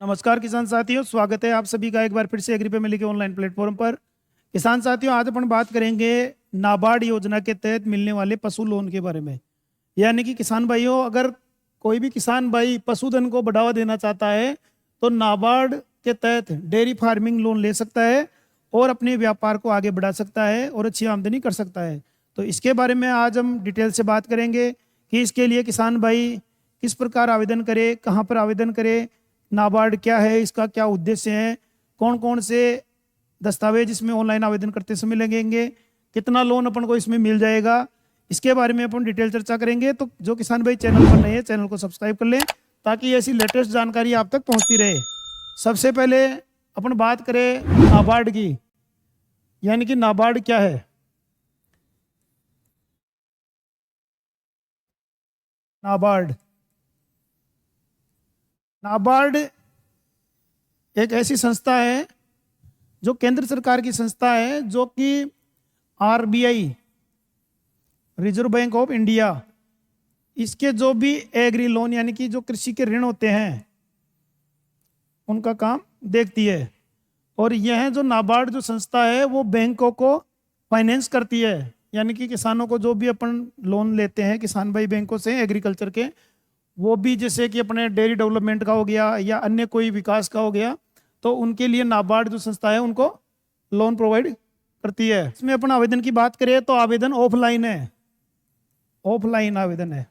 नमस्कार किसान साथियों, स्वागत है आप सभी का एक बार फिर से एग्री पे मिली के ऑनलाइन प्लेटफॉर्म पर। किसान साथियों, आज अपन बात करेंगे नाबार्ड योजना के तहत मिलने वाले पशु लोन के बारे में। यानी कि किसान भाइयों, अगर कोई भी किसान भाई पशुधन को बढ़ावा देना चाहता है तो नाबार्ड के तहत डेयरी फार्मिंग लोन ले सकता है और अपने व्यापार को आगे बढ़ा सकता है और अच्छी आमदनी कर सकता है। तो इसके बारे में आज हम डिटेल से बात करेंगे कि इसके लिए किसान भाई किस प्रकार आवेदन करे, कहाँ पर आवेदन करे, नाबार्ड क्या है, इसका क्या उद्देश्य है, कौन कौन से दस्तावेज इसमें ऑनलाइन आवेदन करते समय लगेंगे, कितना लोन अपन को इसमें मिल जाएगा, इसके बारे में अपन डिटेल चर्चा करेंगे। तो जो किसान भाई चैनल पर नए हैं, चैनल को सब्सक्राइब कर लें ताकि ऐसी लेटेस्ट जानकारी आप तक पहुंचती रहे। सबसे पहले अपन बात करें नाबार्ड की, यानी कि नाबार्ड क्या है। नाबार्ड नाबार्ड एक ऐसी संस्था है जो केंद्र सरकार की संस्था है, जो कि RBI, reserve bank of India, इसके जो भी एग्री लोन यानी कि जो कृषि के ऋण होते हैं उनका काम देखती है। और यह जो नाबार्ड जो संस्था है वो बैंकों को फाइनेंस करती है, यानी कि किसानों को जो भी अपन लोन लेते हैं किसान भाई बैंकों से एग्रीकल्चर के, वो भी जैसे कि अपने डेयरी डेवलपमेंट का हो गया या अन्य कोई विकास का हो गया, तो उनके लिए नाबार्ड जो संस्था है उनको लोन प्रोवाइड करती है। इसमें अपन आवेदन की बात करें तो आवेदन ऑफलाइन है, ऑफलाइन आवेदन है।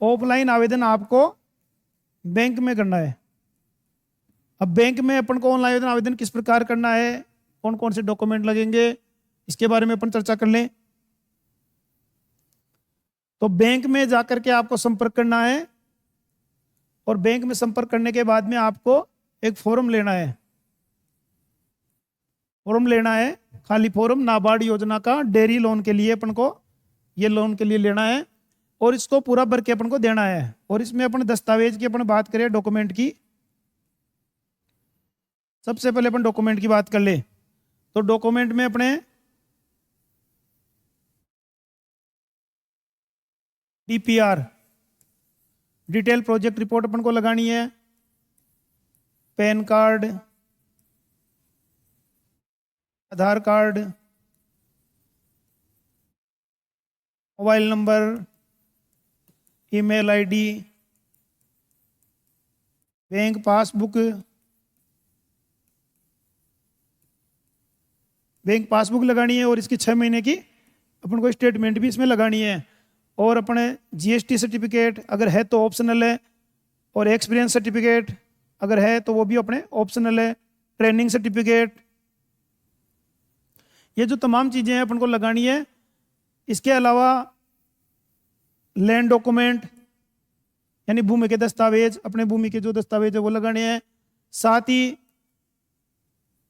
ऑफलाइन आवेदन आपको बैंक में करना है। अब बैंक में अपन को ऑनलाइन आवेदन किस प्रकार करना है, कौन कौन से डॉक्यूमेंट लगेंगे, इसके बारे में अपन चर्चा कर लें। तो बैंक में जाकर के आपको संपर्क करना है और बैंक में संपर्क करने के बाद में आपको एक फॉर्म लेना है। फॉर्म लेना है, खाली फॉर्म, नाबार्ड योजना का डेयरी लोन के लिए अपन को ये लोन के लिए लेना है और इसको पूरा भर के अपन को देना है। और इसमें अपन दस्तावेज की अपन बात करें, डॉक्यूमेंट की, सबसे पहले अपन डॉक्यूमेंट की बात कर ले तो डॉक्यूमेंट में अपने डीपीआर, डिटेल प्रोजेक्ट रिपोर्ट अपन को लगानी है, PAN card, Aadhaar card, mobile number, email ID, bank passbook, bank passbook लगानी है और इसकी 6 महीने की अपन को स्टेटमेंट भी इसमें लगानी है। और अपने जीएसटी सर्टिफिकेट अगर है तो ऑप्शनल है, और एक्सपीरियंस सर्टिफिकेट अगर है तो वो भी अपने ऑप्शनल है, ट्रेनिंग सर्टिफिकेट, ये जो तमाम चीज़ें हैं अपन को लगानी है। इसके अलावा लैंड डॉक्यूमेंट यानी भूमि के दस्तावेज, अपने भूमि के जो दस्तावेज है वो लगाने हैं। साथ ही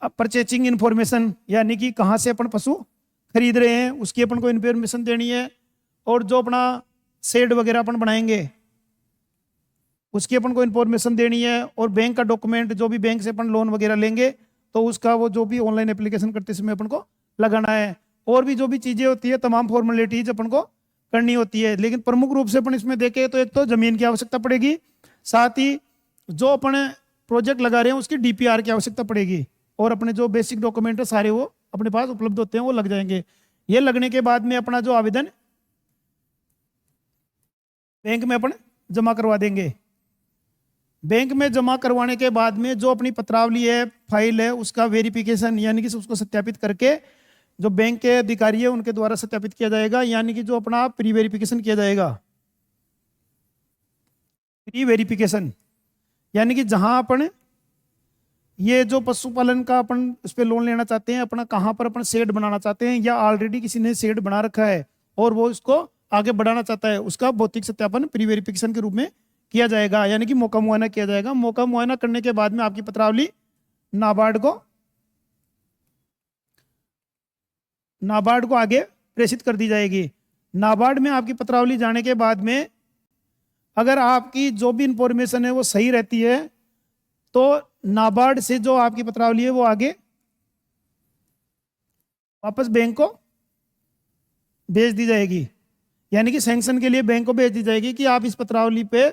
परचेजिंग इन्फॉर्मेशन, यानी कि कहाँ से अपन पशु खरीद रहे हैं उसकी अपन को इन्फॉर्मेशन देनी है। और जो अपना शेड वगैरह अपन बनाएंगे उसकी अपन को इन्फॉर्मेशन देनी है। और बैंक का डॉक्यूमेंट, जो भी बैंक से अपन लोन वगैरह लेंगे तो उसका वो जो भी ऑनलाइन एप्लीकेशन करते समय अपन को लगाना है। और भी जो भी चीज़ें होती है, तमाम फॉर्मेलिटीज अपन को करनी होती है। लेकिन प्रमुख रूप से अपन इसमें देखें तो एक तो ज़मीन की आवश्यकता पड़ेगी, साथ ही जो अपन प्रोजेक्ट लगा रहे हैं उसकी डीपीआर की आवश्यकता पड़ेगी, और अपने जो बेसिक डॉक्यूमेंट है सारे वो अपने पास उपलब्ध होते हैं, वो लग जाएंगे। ये लगने के बाद में अपना जो आवेदन बैंक में अपन जमा करवा देंगे। बैंक में जमा करवाने के बाद में जो अपनी पत्रावली है, फाइल है, उसका वेरिफिकेशन यानी कि उसको सत्यापित करके जो बैंक के अधिकारी है उनके द्वारा सत्यापित किया जाएगा, यानी कि जो अपना प्री वेरिफिकेशन किया जाएगा। प्री वेरिफिकेशन यानी कि जहां अपन ये जो पशुपालन का अपन उस पर लोन लेना चाहते हैं, अपना कहाँ पर अपन शेड बनाना चाहते हैं या ऑलरेडी किसी ने शेड बना रखा है और वो इसको आगे बढ़ाना चाहता है, उसका भौतिक सत्यापन प्री वेरिफिकेशन के रूप में किया जाएगा, यानी कि मौका मुआयना किया जाएगा। मौका मुआयना करने के बाद में आपकी पत्रावली नाबार्ड को आगे प्रेषित कर दी जाएगी। नाबार्ड में आपकी पत्रावली जाने के बाद में अगर आपकी जो भी इंफॉर्मेशन है वो सही रहती है तो नाबार्ड से जो आपकी पत्रावली है वो आगे वापस बैंक को भेज दी जाएगी, यानी कि सैंक्शन के लिए बैंक को भेज दी जाएगी कि आप इस पत्रावली पे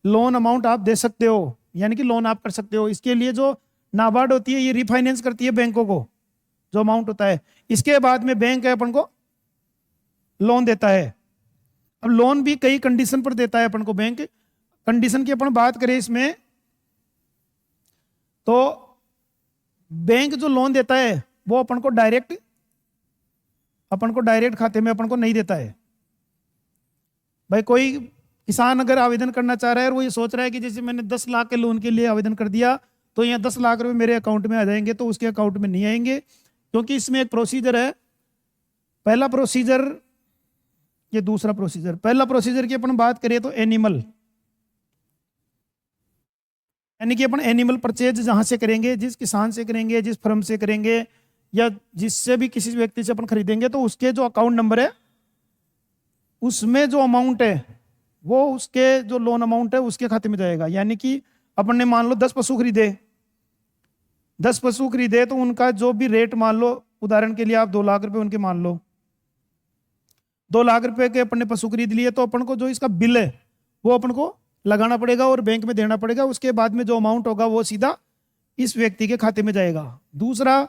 लोन अमाउंट आप दे सकते हो, यानी कि लोन आप कर सकते हो। इसके लिए जो नाबार्ड होती है ये रिफाइनेंस करती है बैंकों को, जो अमाउंट होता है। इसके बाद में बैंक है अपन को लोन देता है। अब लोन भी कई कंडीशन पर देता है अपन को बैंक। कंडीशन की अपन बात करें इसमें, तो बैंक जो लोन देता है वो अपन को डायरेक्ट खाते में अपन को नहीं देता है। भाई कोई किसान अगर आवेदन करना चाह रहा है और वो ये सोच रहा है कि जैसे मैंने 10 लाख के लोन के लिए आवेदन कर दिया तो यहाँ 10 लाख रुपए मेरे अकाउंट में आ जाएंगे, तो उसके अकाउंट में नहीं आएंगे, क्योंकि इसमें एक प्रोसीजर है। पहला प्रोसीजर, ये दूसरा प्रोसीजर। पहला प्रोसीजर की अपन बात करें तो एनिमल, यानी कि अपन एनिमल परचेज जहां से करेंगे, जिस किसान से करेंगे, जिस फर्म से करेंगे, या जिससे भी किसी व्यक्ति से अपन खरीदेंगे, तो उसके जो अकाउंट नंबर है उसमें जो अमाउंट है वो उसके जो लोन अमाउंट है उसके खाते में जाएगा। यानी कि अपन ने मान लो 10 पशु खरीदे, 10 पशु खरीदे तो उनका जो भी रेट मान लो, उदाहरण के लिए आप 2 लाख रुपए उनके मान लो, 2 लाख रुपए के अपन ने पशु खरीद लिए, तो अपन को जो इसका बिल है वो अपन को लगाना पड़ेगा और बैंक में देना पड़ेगा। उसके बाद में जो अमाउंट होगा वो सीधा इस व्यक्ति के खाते में जाएगा। दूसरा,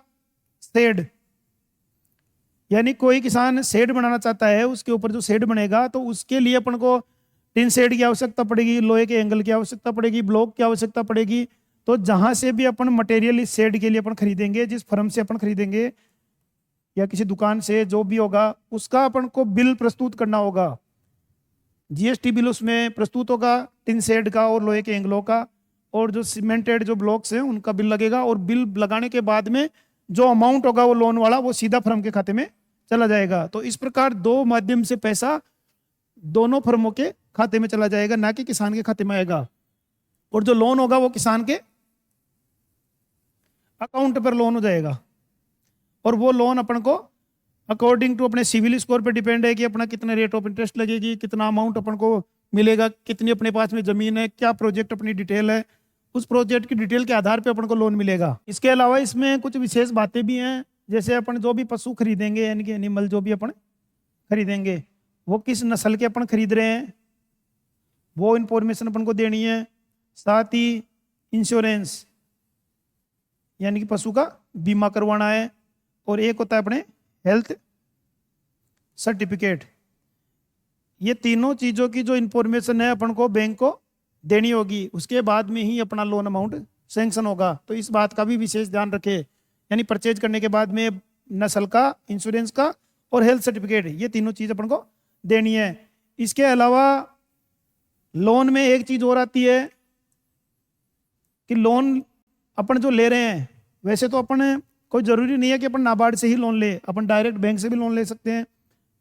शेड, यानी कोई किसान शेड बनाना चाहता है, उसके ऊपर जो शेड बनेगा तो उसके लिए अपन को टिन शेड की आवश्यकता पड़ेगी, लोहे के एंगल की आवश्यकता पड़ेगी, ब्लॉक की आवश्यकता पड़ेगी। तो जहां से भी अपन मटेरियल इस शेड के लिए अपन खरीदेंगे, जिस फर्म से अपन खरीदेंगे या किसी दुकान से जो भी होगा, उसका अपन को बिल प्रस्तुत करना होगा। जीएसटी बिल उसमें प्रस्तुत होगा टिन शेड का और लोहे के एंगलों का, और जो सीमेंटेड जो ब्लॉक्स हैं उनका बिल लगेगा। और बिल लगाने के बाद में जो अमाउंट होगा वो लोन वाला वो सीधा फर्म के खाते में चला जाएगा। तो इस प्रकार 2 माध्यम से पैसा दोनों फर्मों के खाते में चला जाएगा, ना कि किसान के खाते में आएगा। और जो लोन होगा वो किसान के अकाउंट पर लोन हो जाएगा। और वो लोन अपन को अकॉर्डिंग टू अपने सिविल स्कोर पे डिपेंड है कि अपना कितने रेट ऑफ इंटरेस्ट लगेगी, कितना अमाउंट अपन को मिलेगा, कितनी अपने पास में जमीन है, क्या प्रोजेक्ट अपनी डिटेल है, उस प्रोजेक्ट की डिटेल के आधार पे अपन को लोन मिलेगा। इसके अलावा इसमें कुछ विशेष बातें भी हैं, जैसे अपन जो भी पशु खरीदेंगे, यानी कि एनिमल जो भी अपन खरीदेंगे, वो किस नस्ल के अपन खरीद रहे हैं वो इंफॉर्मेशन अपन को देनी है। साथ ही इंश्योरेंस, यानी कि पशु का बीमा करवाना है। और एक होता है अपने हेल्थ सर्टिफिकेट। ये तीनों चीज़ों की जो इंफॉर्मेशन है अपन को बैंक को देनी होगी, उसके बाद में ही अपना लोन अमाउंट सैंक्शन होगा। तो इस बात का भी विशेष ध्यान रखें, यानी परचेज करने के बाद में नस्ल का, इंश्योरेंस का और हेल्थ सर्टिफिकेट, ये तीनों चीज़ अपन को देनी है। इसके अलावा लोन में एक चीज़ और आती है कि लोन अपन जो ले रहे हैं, वैसे तो अपन कोई ज़रूरी नहीं है कि अपन नाबार्ड से ही लोन ले, अपन डायरेक्ट बैंक से भी लोन ले सकते हैं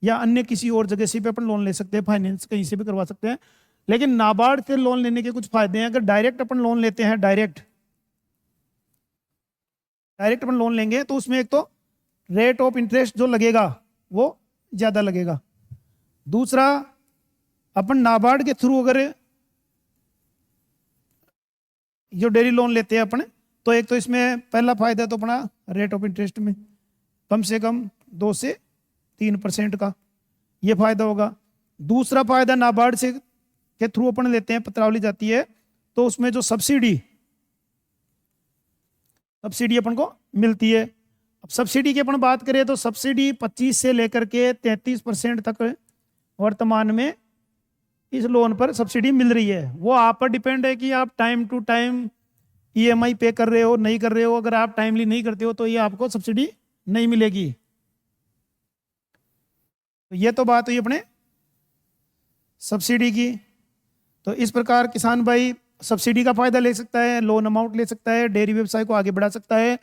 या अन्य किसी और जगह से भी अपन लोन ले सकते हैं, फाइनेंस कहीं से भी करवा सकते हैं। लेकिन नाबार्ड से लोन लेने के कुछ फायदे हैं। अगर डायरेक्ट अपन लोन लेते हैं, डायरेक्ट अपन लोन लेंगे तो उसमें एक तो रेट ऑफ इंटरेस्ट जो लगेगा वो ज़्यादा लगेगा। दूसरा, अपन नाबार्ड के थ्रू अगर जो डेयरी लोन लेते हैं अपन, तो एक तो इसमें पहला फायदा तो अपना रेट ऑफ इंटरेस्ट में कम से कम 2 से 3% का ये फायदा होगा। दूसरा फायदा, नाबार्ड से के थ्रू अपन लेते हैं, पत्रावली जाती है, तो उसमें जो सब्सिडी अपन को मिलती है। अब सब्सिडी की अपन बात करें तो सब्सिडी 25 से लेकर के 33% तक वर्तमान में इस लोन पर सब्सिडी मिल रही है। वो आप पर डिपेंड है कि आप टाइम टू टाइम ईएमआई पे कर रहे हो, नहीं कर रहे हो। अगर आप टाइमली नहीं करते हो तो ये आपको सब्सिडी नहीं मिलेगी। तो ये तो बात हुई अपने सब्सिडी की। तो इस प्रकार किसान भाई सब्सिडी का फायदा ले सकता है, लोन अमाउंट ले सकता है, डेयरी व्यवसाय को आगे बढ़ा सकता है।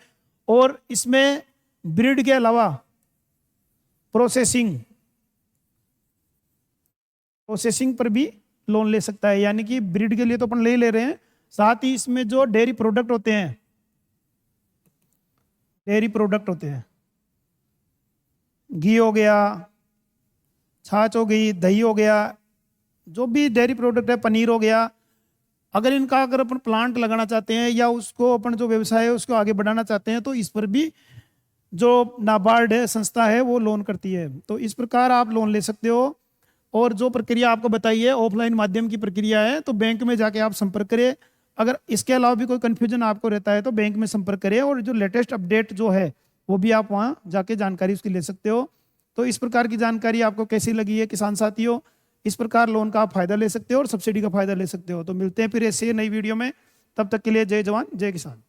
और इसमें ब्रीड के अलावा प्रोसेसिंग पर भी लोन ले सकता है। यानी कि ब्रीड के लिए तो अपन ले रहे हैं, साथ ही इसमें जो डेयरी प्रोडक्ट होते हैं, घी हो गया, छाछ हो गई, दही हो गया, जो भी डेयरी प्रोडक्ट है, पनीर हो गया, अगर अपन प्लांट लगाना चाहते हैं या उसको अपन जो व्यवसाय है उसको आगे बढ़ाना चाहते हैं, तो इस पर भी जो नाबार्ड है संस्था है वो लोन करती है। तो इस प्रकार आप लोन ले सकते हो। और जो प्रक्रिया आपको बताई है ऑफलाइन माध्यम की प्रक्रिया है, तो बैंक में जाके आप संपर्क करें, अगर इसके अलावा भी कोई कन्फ्यूजन आपको रहता है तो बैंक में संपर्क करें, और जो लेटेस्ट अपडेट जो है वो भी आप वहाँ जाके जानकारी उसकी ले सकते हो। तो इस प्रकार की जानकारी आपको कैसी लगी है किसान साथियों? इस प्रकार लोन का आप फायदा ले सकते हो और सब्सिडी का फायदा ले सकते हो। तो मिलते हैं फिर ऐसे नई वीडियो में, तब तक के लिए जय जवान जय किसान।